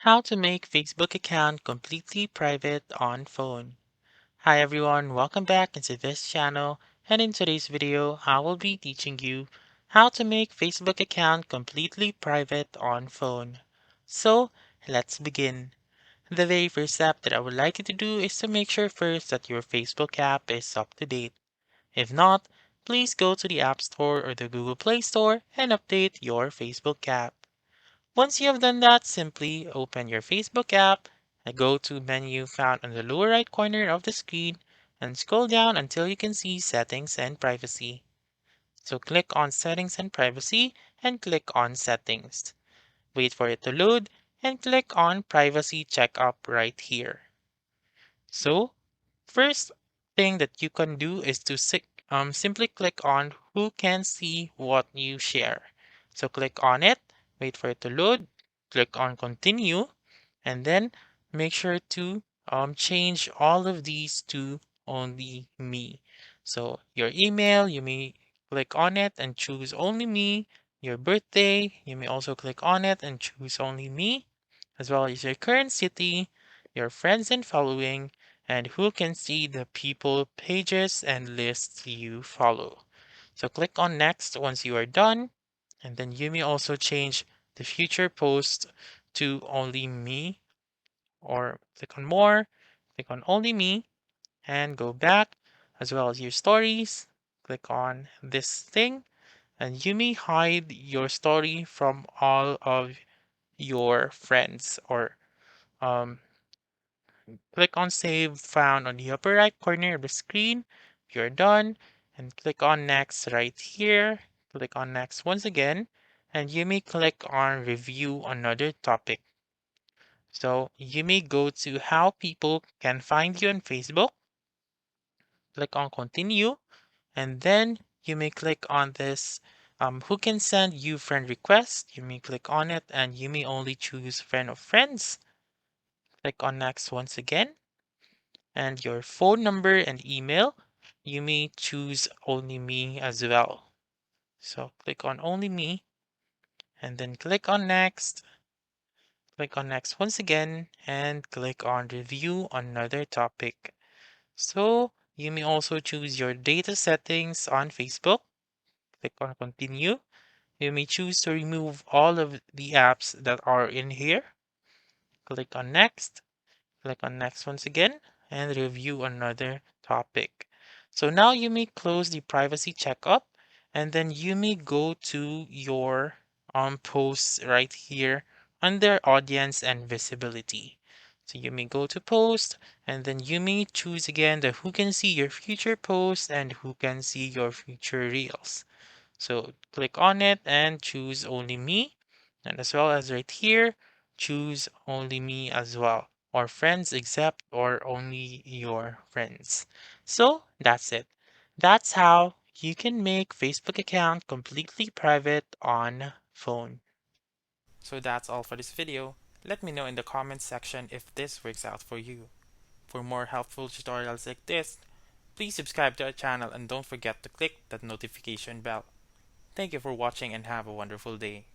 How to make Facebook account completely private on phone. Hi everyone, welcome back into this channel, and in today's video I will be teaching you how to make Facebook account completely private on phone. So let's begin. The very first step that I would like you to do is to make sure first that your Facebook app is up to date. If not, please go to the App Store or the Google Play Store and update your Facebook app. Once you have done that, simply open your Facebook app, a go-to menu found on the lower right corner of the screen, and scroll down until you can see Settings and Privacy. So click on Settings and Privacy and click on Settings. Wait for it to load and click on Privacy Checkup right here. So first thing that you can do is to simply click on Who can see what you share. So click on it, wait for it to load, click on Continue, and then make sure to change all of these to only me. So your email, you may click on it and choose only me. Your birthday, you may also click on it and choose only me, as well as your current city, your friends and following, and who can see the people, pages, and lists you follow. So click on next once you are done, and then you may also change the future post to only me, or click on more, click on only me, and go back, as well as your stories. Click on this thing, and you may hide your story from all of your friends, or um, click on Save found on the upper right corner of the screen. If you're done, and click on Next right here. Click on Next once again, and you may click on Review another topic. So you may go to How people can find you on Facebook. Click on Continue, and then you may click on this Who can send you friend request. You may click on it, and you may only choose Friend of Friends. Click on Next once again, and your phone number and email, you may choose only me as well. So click on only me, and then click on next, click on next once again, and click on review another topic. So you may also choose your data settings on Facebook. Click on continue. You may choose to remove all of the apps that are in here. Click on next. Click on next once again and review another topic. So now you may close the privacy checkup, and then you may go to your posts right here under audience and visibility. So you may go to post, and then you may choose again the who can see your future posts and who can see your future reels. So click on it and choose only me. And as well as right here, choose only me as well. Or friends except or only your friends. So that's it. That's how you can make Facebook account completely private on phone. So that's all for this video. Let me know in the comments section if this works out for you. For more helpful tutorials like this, please subscribe to our channel and don't forget to click that notification bell. Thank you for watching and have a wonderful day.